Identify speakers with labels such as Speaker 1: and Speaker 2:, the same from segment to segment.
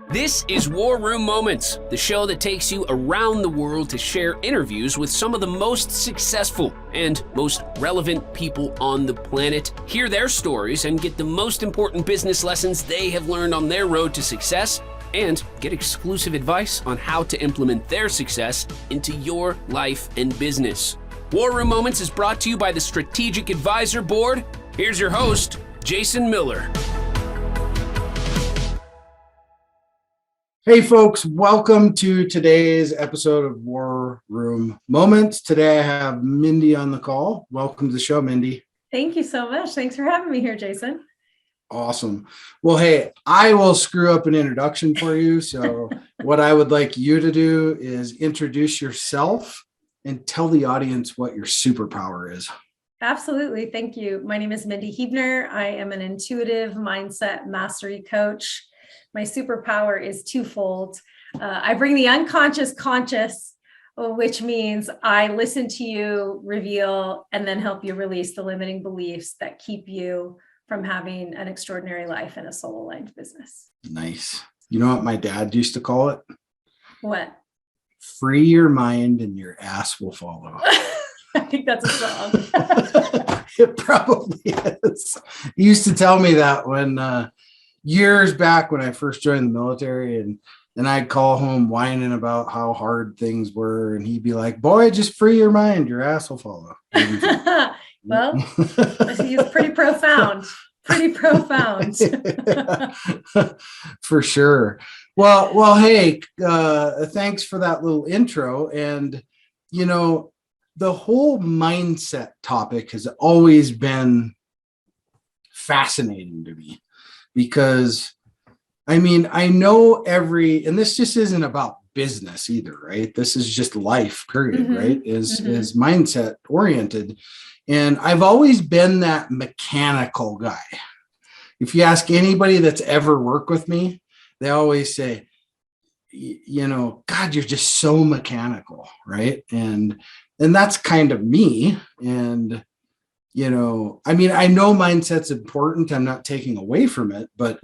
Speaker 1: This is War Room Moments, the show that takes you around the world to share interviews with some of the most successful and most relevant people on the planet, hear their stories, and get the most important business lessons they have learned on their road to success, and get exclusive advice on how to implement their success into your life and business. War Room Moments is brought to you by the Strategic Advisor Board. Here's your host, Jason Miller.
Speaker 2: Hey folks, welcome to today's episode of War Room Moments. Today I have Mindy on the call. Welcome to the show, Mindy.
Speaker 3: Thank you so much. Thanks for having me here, Jason.
Speaker 2: Awesome. Well, hey, I will screw up an introduction for you. So what I would like you to do is introduce yourself and tell the audience what your superpower is.
Speaker 3: Absolutely. Thank you. My name is Mindi Huebner. I am an intuitive mindset mastery coach. My superpower is twofold. I bring the unconscious conscious, which means I listen to you, reveal, and then help you release the limiting beliefs that keep you from having an extraordinary life and a soul-aligned business.
Speaker 2: Nice. You know what my dad used to call it?
Speaker 3: What?
Speaker 2: Free your mind and your ass will follow.
Speaker 3: I think that's a song.
Speaker 2: It probably is. He used to tell me that when years back when I first joined the military, and I'd call home whining about how hard things were, and he'd be like, boy, just free your mind, your ass will follow.
Speaker 3: Well, it's pretty profound. Pretty profound.
Speaker 2: For sure. Well, hey, thanks for that little intro. And, you know, the whole mindset topic has always been fascinating to me. Because, I mean, I know and this just isn't about business either, right? This is just life, period, right? Is mindset oriented. And I've always been that mechanical guy. If you ask anybody that's ever worked with me, they always say, you know, God, you're just so mechanical, right? And that's kind of me. And you know, I mean, I know mindset's important. I'm not taking away from it, but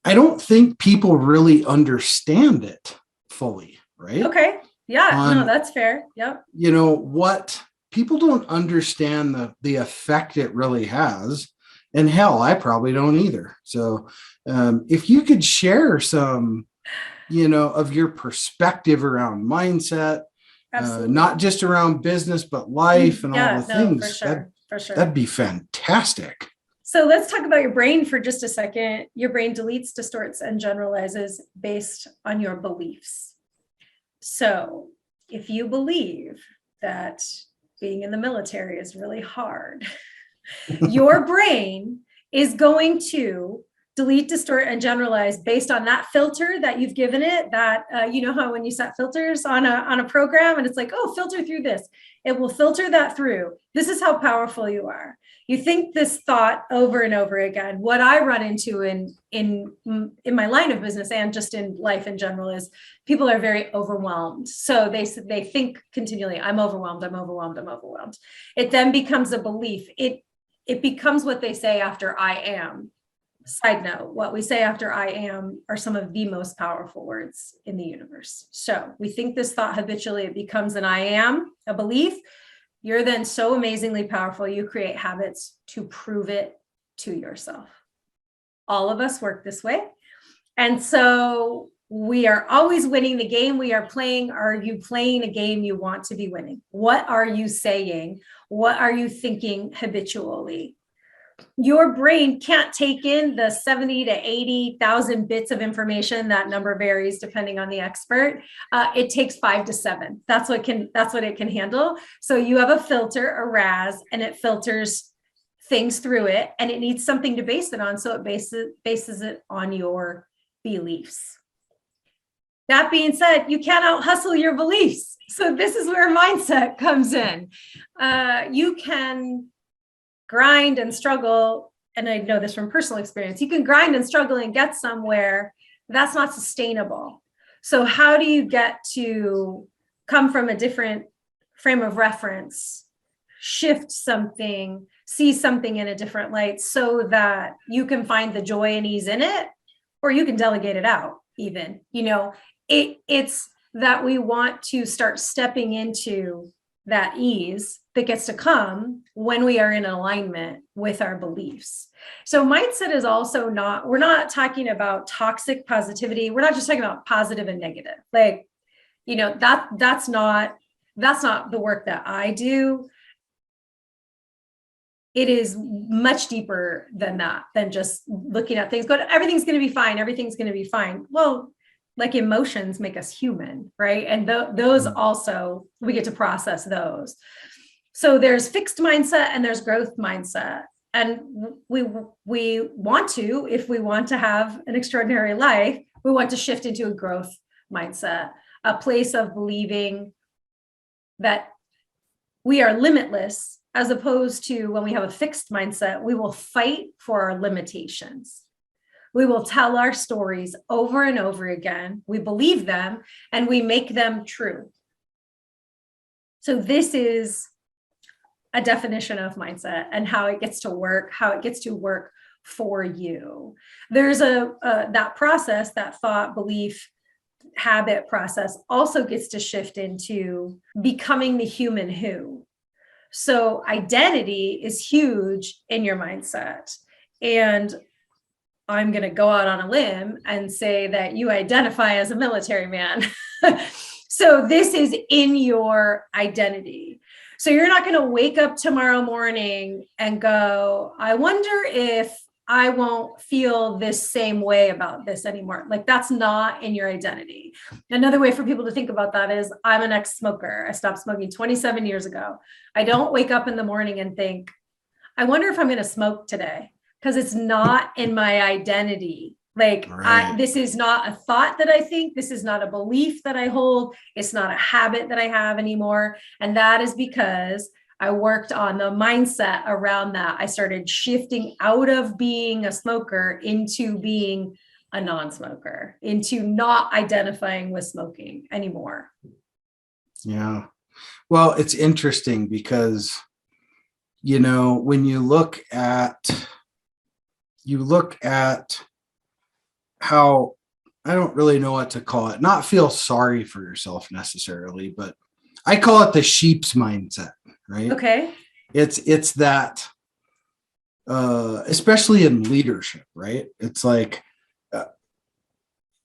Speaker 2: I don't think people really understand it fully, right?
Speaker 3: Okay. Yeah, no, that's fair. Yep.
Speaker 2: You know, what people don't understand the effect it really has. And hell, I probably don't either. So if you could share some, you know, of your perspective around mindset, not just around business, but life and all the things. For sure. That'd be fantastic.
Speaker 3: So let's talk about your brain for just a second. Your brain deletes, distorts, and generalizes based on your beliefs. So if you believe that being in the military is really hard, your brain is going to delete, distort, and generalize based on that filter that you've given it. That you know how when you set filters on a program and it's like, oh, filter through this, it will filter that through. This is how powerful you are. You think this thought over and over again. What I run into in my line of business and just in life in general is people are very overwhelmed. So they think continually, I'm overwhelmed, I'm overwhelmed, I'm overwhelmed. It then becomes a belief. It becomes what they say after I am. Side note, what we say after I am are some of the most powerful words in the universe. So we think this thought habitually, it becomes an I am, a belief. You're then so amazingly powerful. You create habits to prove it to yourself. All of us work this way. And so we are always winning the game we are playing. Are you playing a game you want to be winning? What are you saying? What are you thinking habitually? Your brain can't take in the 70 to 80,000 bits of information. That number varies depending on the expert. It takes 5 to 7. That's what it can handle. So you have a filter, a RAS, and it filters things through it, and it needs something to base it on. So it bases it on your beliefs. That being said, you can't out-hustle your beliefs. So this is where mindset comes in. You can grind and struggle, and I know this from personal experience, you can grind and struggle and get somewhere. That's not sustainable. So how do you get to come from a different frame of reference, shift something, see something in a different light so that you can find the joy and ease in it or you can delegate it out even, it's that we want to start stepping into that ease that gets to come when we are in alignment with our beliefs. So mindset is also we're not talking about toxic positivity. We're not just talking about positive and negative. Like, that's not the work that I do. It is much deeper than that, than just looking at things, but everything's going to be fine. Everything's going to be fine. Well, like emotions make us human, right? And those also, we get to process those. So there's fixed mindset and there's growth mindset. And we want to, if we want to have an extraordinary life, we want to shift into a growth mindset, a place of believing that we are limitless, as opposed to when we have a fixed mindset, we will fight for our limitations. We will tell our stories over and over again. We believe them and we make them true. So this is a definition of mindset and how it gets to work for you. There's that process, that thought, belief, habit process also gets to shift into becoming the human who. So identity is huge in your mindset. And I'm going to go out on a limb and say that you identify as a military man. So this is in your identity. So you're not going to wake up tomorrow morning and go, I wonder if I won't feel this same way about this anymore. Like, that's not in your identity. Another way for people to think about that is, I'm an ex-smoker. I stopped smoking 27 years ago. I don't wake up in the morning and think, I wonder if I'm going to smoke today, because it's not in my identity. Like, right. This is not a thought that I think. This is not a belief that I hold. It's not a habit that I have anymore. And that is because I worked on the mindset around that. I started shifting out of being a smoker into being a non-smoker, into not identifying with smoking anymore.
Speaker 2: Yeah. Well, it's interesting because, when you look at how, I don't really know what to call it, not feel sorry for yourself necessarily, but I call it the sheep's mindset, right?
Speaker 3: Okay.
Speaker 2: It's that, especially in leadership, right? It's like,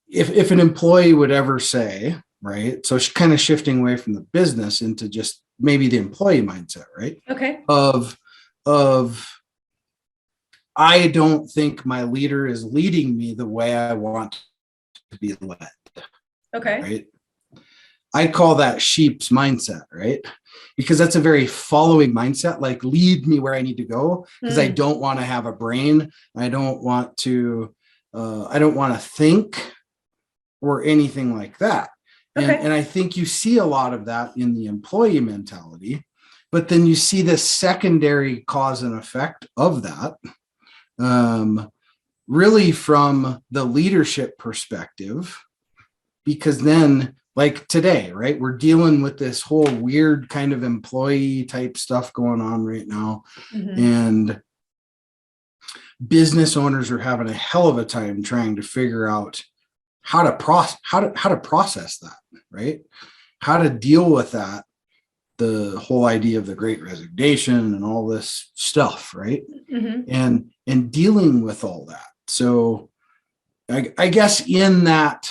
Speaker 2: if an employee would ever say, right? So it's kind of shifting away from the business into just maybe the employee mindset, right?
Speaker 3: Okay.
Speaker 2: Of I don't think my leader is leading me the way I want to be led.
Speaker 3: Okay.
Speaker 2: Right. I call that sheep's mindset, right? Because that's a very following mindset, like lead me where I need to go, because I don't want to have a brain. I don't want to think or anything like that.
Speaker 3: Okay.
Speaker 2: And I think you see a lot of that in the employee mentality, but then you see the secondary cause and effect of that, really from the leadership perspective, because then, like today, right, we're dealing with this whole weird kind of employee type stuff going on right now. Mm-hmm. And business owners are having a hell of a time trying to figure out how to process that, right? How to deal with that, the whole idea of the Great Resignation and all this stuff, right? Mm-hmm. And dealing with all that. So I guess in that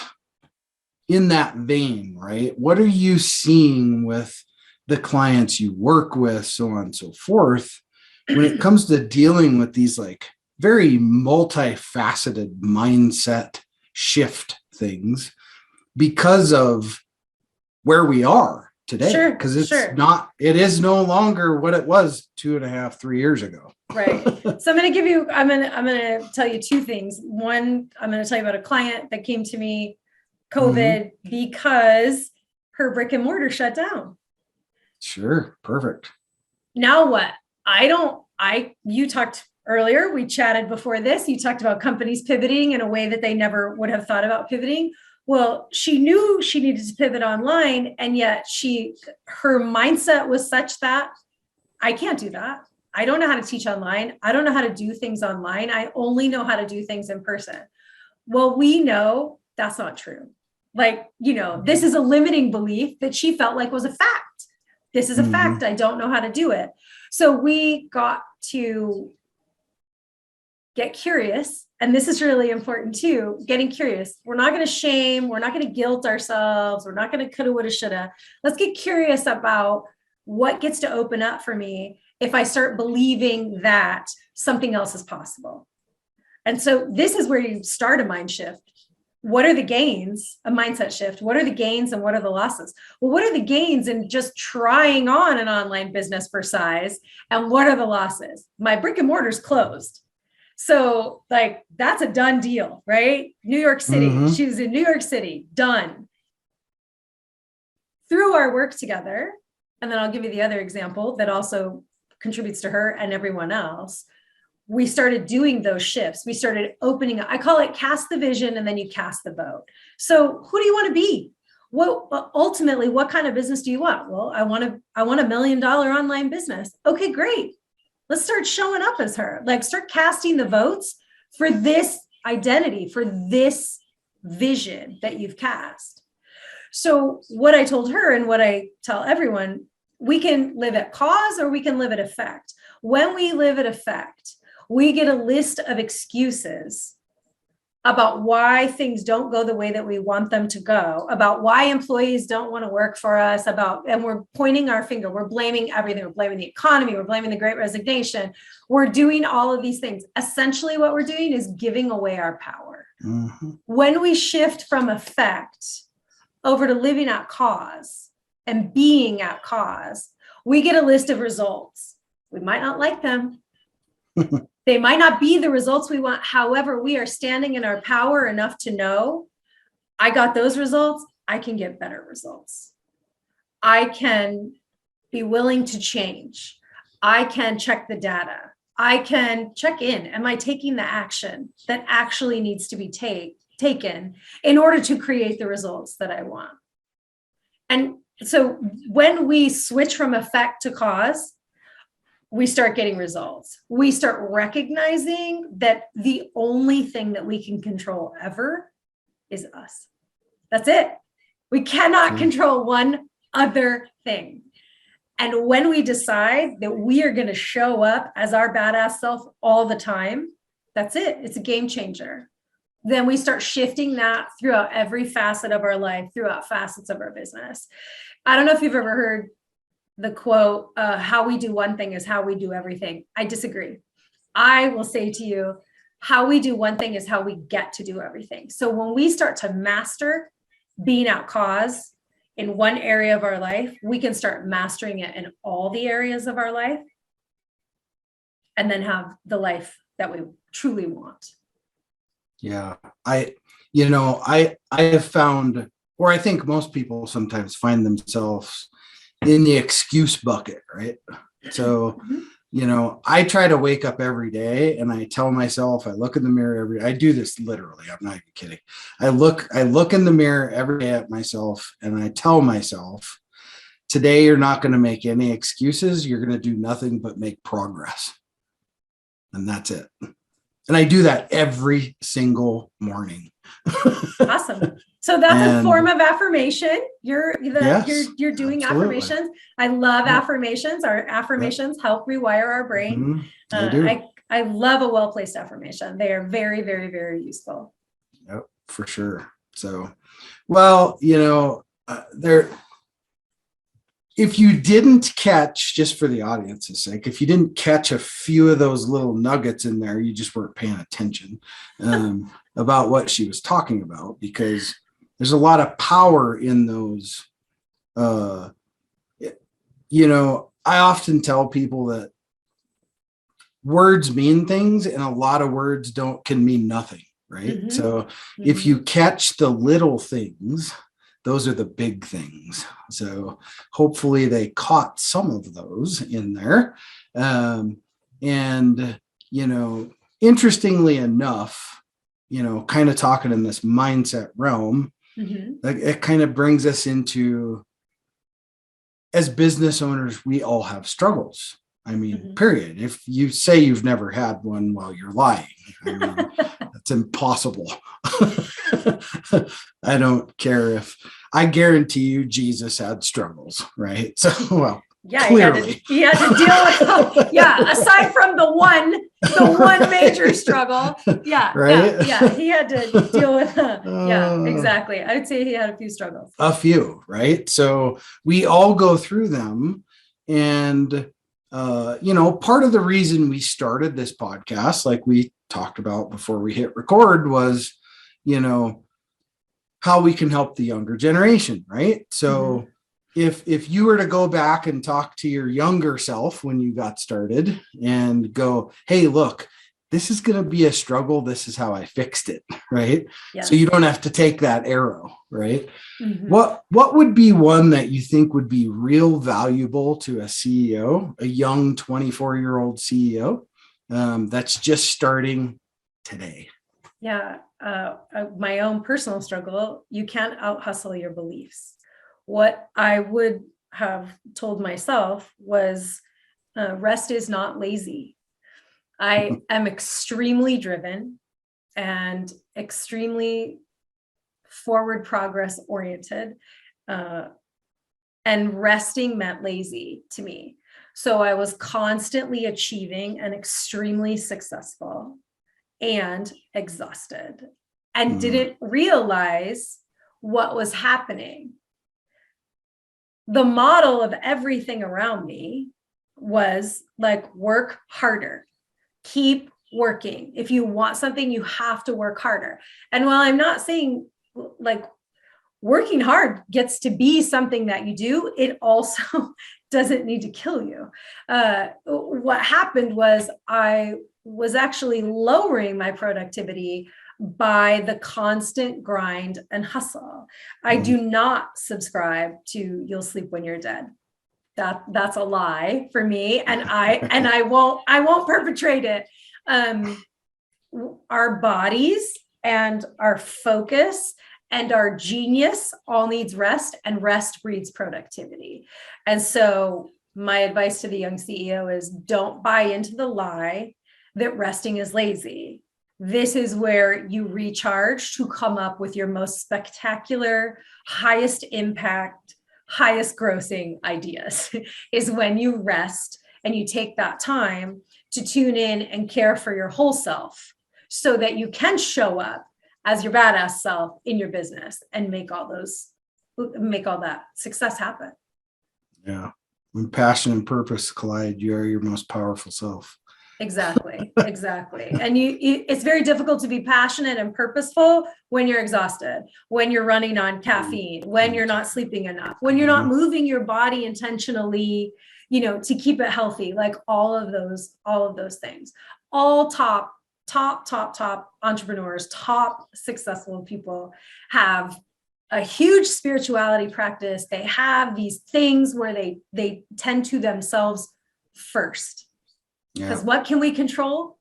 Speaker 2: vein, right? What are you seeing with the clients you work with, so on and so forth, when it comes to dealing with these like very multifaceted mindset shift things because of where we are today?
Speaker 3: Sure.
Speaker 2: Because it is no longer what it was 2.5, 3 years ago.
Speaker 3: Right. So I'm going to tell you two things. One, I'm going to tell you about a client that came to me COVID because her brick and mortar shut down.
Speaker 2: Sure. Perfect.
Speaker 3: Now what? You talked earlier, we chatted before this, you talked about companies pivoting in a way that they never would have thought about pivoting. Well, she knew she needed to pivot online, and yet her mindset was such that I can't do that. I don't know how to teach online. I don't know how to do things online. I only know how to do things in person. Well, we know that's not true. Like, this is a limiting belief that she felt like was a fact. This is a fact. I don't know how to do it. So we got to get curious. And this is really important too, getting curious. We're not going to shame. We're not going to guilt ourselves. We're not going to coulda, woulda, shoulda. Let's get curious about what gets to open up for me if I start believing that something else is possible. And so this is where you start a mind shift. What are the gains? A mindset shift. What are the gains and what are the losses? Well, what are the gains in just trying on an online business for size? And what are the losses? My brick and mortar's closed. So like, that's a done deal, right? New York City. She was in New York City, done. Through our work together, and then I'll give you the other example that also contributes to her and everyone else. We started doing those shifts. We started opening up. I call it cast the vision and then you cast the vote. So who do you want to be? Ultimately, what kind of business do you want? Well, I want a $1 million online business. Okay, great. Let's start showing up as her. Like, start casting the votes for this identity, for this vision that you've cast. So what I told her and what I tell everyone, we can live at cause or we can live at effect. When we live at effect, we get a list of excuses about why things don't go the way that we want them to go, about why employees don't want to work for us, and we're pointing our finger, we're blaming everything. We're blaming the economy, we're blaming the Great Resignation. We're doing all of these things. Essentially, what we're doing is giving away our power. When we shift from effect over to living at cause and being at cause, we get a list of results. We might not like them. They might not be the results we want. However, we are standing in our power enough to know, I got those results. I can get better results. I can be willing to change. I can check the data. I can check in. Am I taking the action that actually needs to be taken in order to create the results that I want? And so when we switch from effect to cause, we start getting results. We start recognizing that the only thing that we can control ever is us. That's it. We cannot control one other thing. And when we decide that we are going to show up as our badass self all the time, that's it. It's a game changer. Then we start shifting that throughout every facet of our life, throughout facets of our business. I don't know if you've ever heard the quote, how we do one thing is how we do everything. I disagree. I will say to you, how we do one thing is how we get to do everything. So when we start to master being at cause in one area of our life, we can start mastering it in all the areas of our life and then have the life that we truly want.
Speaker 2: Yeah. I have found, or I think most people sometimes find themselves in the excuse bucket, right? So, I try to wake up every day and I tell myself, I look in the mirror I do this literally. I'm not even kidding. I look in the mirror every day at myself and I tell myself, today you're not going to make any excuses. You're going to do nothing but make progress. And that's it. And I do that every single morning.
Speaker 3: Awesome. So that's a form of affirmation. You're doing
Speaker 2: absolutely.
Speaker 3: affirmations. I love affirmations. Our affirmations help rewire our brain. I love a well-placed affirmation. They are very, very, very useful.
Speaker 2: Yep, for sure. So, well, if you didn't catch, just for the audience's sake, if you didn't catch a few of those little nuggets in there, you just weren't paying attention about what she was talking about, because there's a lot of power in those. I often tell people that words mean things and a lot of words can mean nothing, right? So if you catch the little things, those are the big things. So hopefully they caught some of those in there. Interestingly enough, kind of talking in this mindset realm, it kind of brings us into, as business owners, we all have struggles. I mean,
Speaker 3: Mhm.
Speaker 2: period. If you say you've never had one, well, you're lying. I mean, that's impossible. I don't care if I guarantee you Jesus had struggles, right? So, well,
Speaker 3: Yeah,
Speaker 2: clearly.
Speaker 3: he had to deal with, yeah, aside from the one major struggle. Yeah,
Speaker 2: Right?
Speaker 3: he had to deal with, yeah,
Speaker 2: Uh,
Speaker 3: exactly. I'd say he had a few struggles.
Speaker 2: a few, right? So we all go through them. And, part of the reason we started this podcast, like we talked about before we hit record, was, how we can help the younger generation, right? So if you were to go back and talk to your younger self when you got started and go, hey, look, this is going to be a struggle. This is how I fixed it, right?
Speaker 3: Yes.
Speaker 2: So you don't have to take that arrow, right?
Speaker 3: Mhm.
Speaker 2: What would be one that you think would be real valuable to a CEO, a young 24-year-old CEO that's just starting today?
Speaker 3: Yeah, my own personal struggle, you can't out hustle your beliefs. What I would have told myself was rest is not lazy. I am extremely driven and extremely forward progress oriented. And resting meant lazy to me. So I was constantly achieving and extremely successful and exhausted and didn't realize what was happening. The model of everything around me was like, work harder, keep working. If you want something, you have to work harder. And while I'm not saying like working hard gets to be something that you do, it also doesn't need to kill you. What happened was I was actually lowering my productivity by the constant grind and hustle. I do not subscribe to you'll sleep when you're dead. That's a lie for me, and I won't perpetrate it. Our bodies and our focus and our genius all needs rest, and rest breeds productivity. And so my advice to the young CEO is don't buy into the lie that resting is lazy. This is where you recharge to come up with your most spectacular, highest impact, highest grossing ideas is when you rest and you take that time to tune in and care for your whole self so that you can show up as your badass self in your business and make all that success happen.
Speaker 2: Yeah. When passion and purpose collide, you are your most powerful self.
Speaker 3: Exactly. And it's very difficult to be passionate and purposeful when you're exhausted, when you're running on caffeine, when you're not sleeping enough, when you're not moving your body intentionally, to keep it healthy, like all of those things. All top entrepreneurs, top successful people have a huge spirituality practice. They have these things where they tend to themselves first. Because what can we control?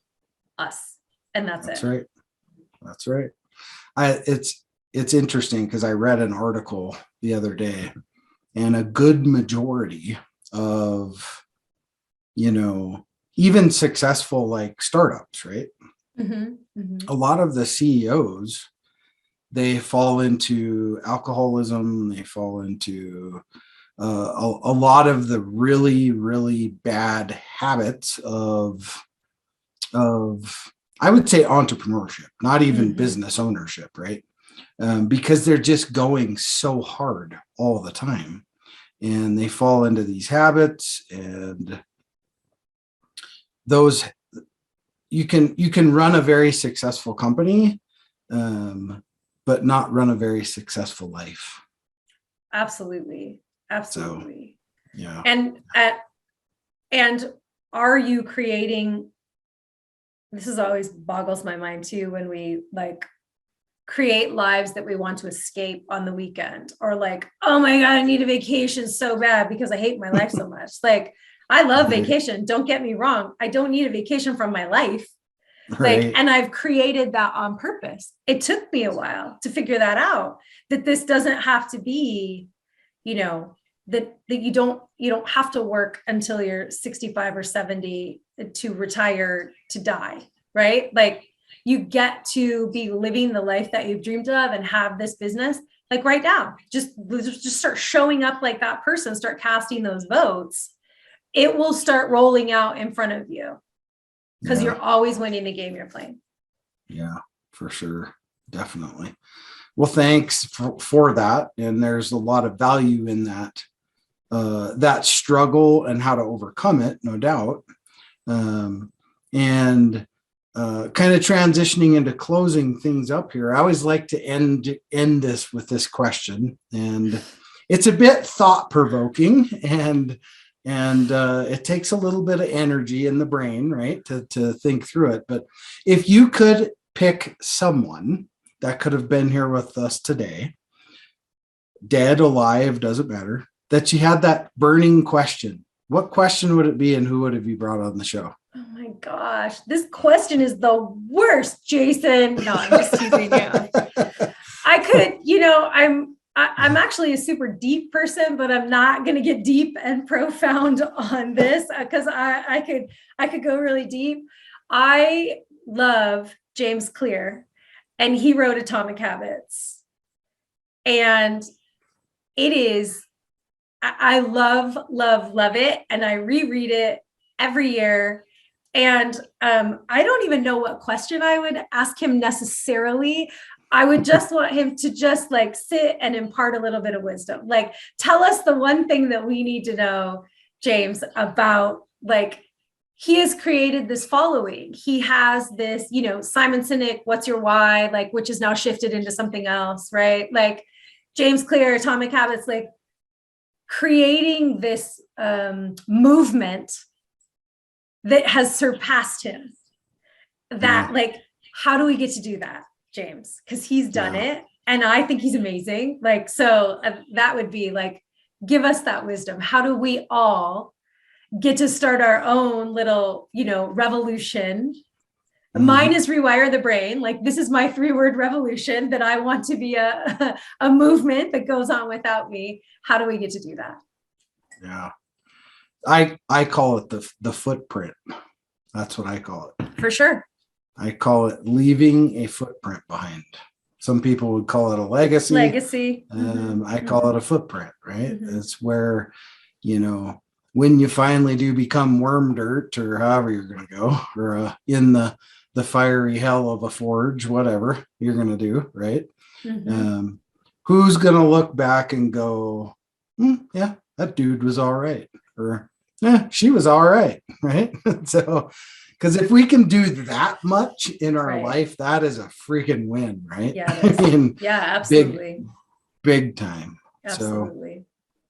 Speaker 3: Us. And that's it.
Speaker 2: That's right. It's interesting because I read an article the other day, and a good majority of, even successful like startups, right? A lot of the CEOs, they fall into alcoholism. They fall into a lot of the really, really bad habits of I would say entrepreneurship, not even business ownership, right? Because they're just going so hard all the time, and they fall into these habits, and those you can run a very successful company, but not run a very successful life.
Speaker 3: Absolutely.
Speaker 2: So, yeah.
Speaker 3: And are you creating, this is always boggles my mind too, when we like create lives that we want to escape on the weekend, or like, oh my God, I need a vacation so bad because I hate my life so much. Like, I love vacation. Don't get me wrong. I don't need a vacation from my life.
Speaker 2: Right.
Speaker 3: Like, and I've created that on purpose. It took me a while to figure that out, that this doesn't have to be, that you don't have to work until you're 65 or 70 to retire, to die, right? Like you get to be living the life that you've dreamed of and have this business like right now. Just start showing up like that person, start casting those votes. It will start rolling out in front of you because you're always winning the game you're playing.
Speaker 2: Yeah, for sure. Definitely. Well, thanks for that. And there's a lot of value in that, that struggle and how to overcome it, no doubt. And kind of transitioning into closing things up here, I always like to end this with this question, and it's a bit thought-provoking, and it takes a little bit of energy in the brain, right, to think through it. But if you could pick someone that could have been here with us today, dead, alive, doesn't matter, that you had that burning question, what question would it be, and who would have you brought on the show?
Speaker 3: Oh my gosh, this question is the worst, Jason. No, I'm just teasing you. I could, I'm actually a super deep person, but I'm not going to get deep and profound on this because I could go really deep. I love James Clear, and he wrote Atomic Habits, and it is, I love it, and I reread it every year. And I don't even know what question I would ask him necessarily. I would just want him to just like sit and impart a little bit of wisdom. Like, tell us the one thing that we need to know, James, about, like, he has created this following. He has this, Simon Sinek, What's Your Why? Like, which is now shifted into something else, right? Like James Clear, Atomic Habits, like creating this movement that has surpassed him. That like, how do we get to do that, James? Because he's done it, and I think he's amazing. Like, so that would be like, give us that wisdom. How do we all get to start our own little, revolution? Mine is rewire the brain. Like, this is my 3-word revolution that I want to be a movement that goes on without me. How do we get to do that?
Speaker 2: Yeah. I call it the footprint. That's what I call it.
Speaker 3: For sure.
Speaker 2: I call it leaving a footprint behind. Some people would call it a legacy. I call it a footprint, right? It's where, when you finally do become worm dirt, or however you're going to go, or in the fiery hell of a forge, whatever you're going to do, right? Who's going to look back and go, yeah, that dude was all right. Or, yeah, she was all right. Right. So, because if we can do that much in our life, that is a freaking win, right?
Speaker 3: Yeah, I mean, absolutely.
Speaker 2: Big time.
Speaker 3: Absolutely.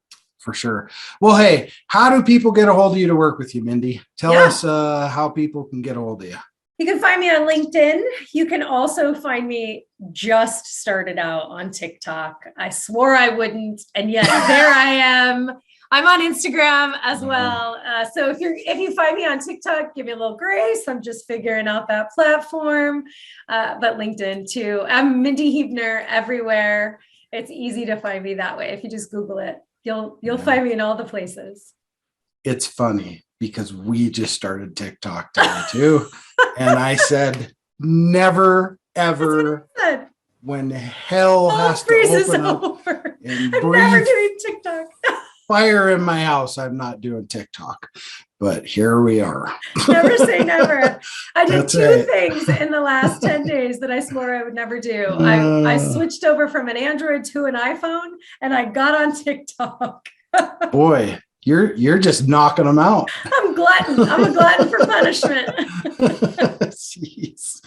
Speaker 2: So, for sure. Well, hey, how do people get a hold of you to work with you, Mindy? Tell us how people can get a hold of you.
Speaker 3: You can find me on LinkedIn. You can also find me, just started out on TikTok. I swore I wouldn't, and yet there I am. I'm on Instagram as well. So if you find me on TikTok, give me a little grace. I'm just figuring out that platform. But LinkedIn too. I'm Mindi Huebner everywhere. It's easy to find me that way. If you just Google it, you'll find me in all the places. It's funny because we just started TikTok today too. And I said, never, ever, when hell has to open up and breathe, I'm never doing TikTok. Fire in my house, I'm not doing TikTok. But here we are. Never say never. I did two things in the last 10 days that I swore I would never do. I switched over from an Android to an iPhone, and I got on TikTok. Boy, you're just knocking them out. I'm a glutton for punishment. Jeez.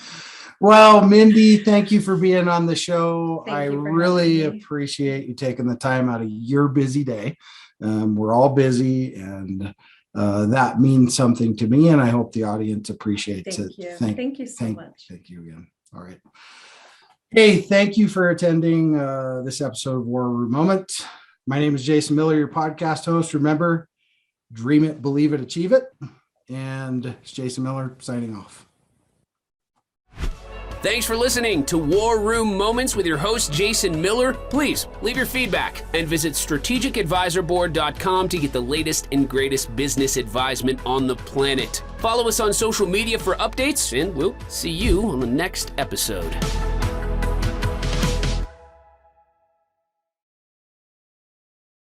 Speaker 3: Well, Mindy, thank you for being on the show. I really appreciate you taking the time out of your busy day. We're all busy, and that means something to me, and I hope the audience appreciates it. Thank you so much. Thank you again. All right. Hey, thank you for attending this episode of War Room Moments. My name is Jason Miller, your podcast host. Remember, dream it, believe it, achieve it. And it's Jason Miller signing off.
Speaker 1: Thanks for listening to War Room Moments with your host, Jason Miller. Please leave your feedback and visit strategicadvisorboard.com to get the latest and greatest business advisement on the planet. Follow us on social media for updates, and we'll see you on the next episode.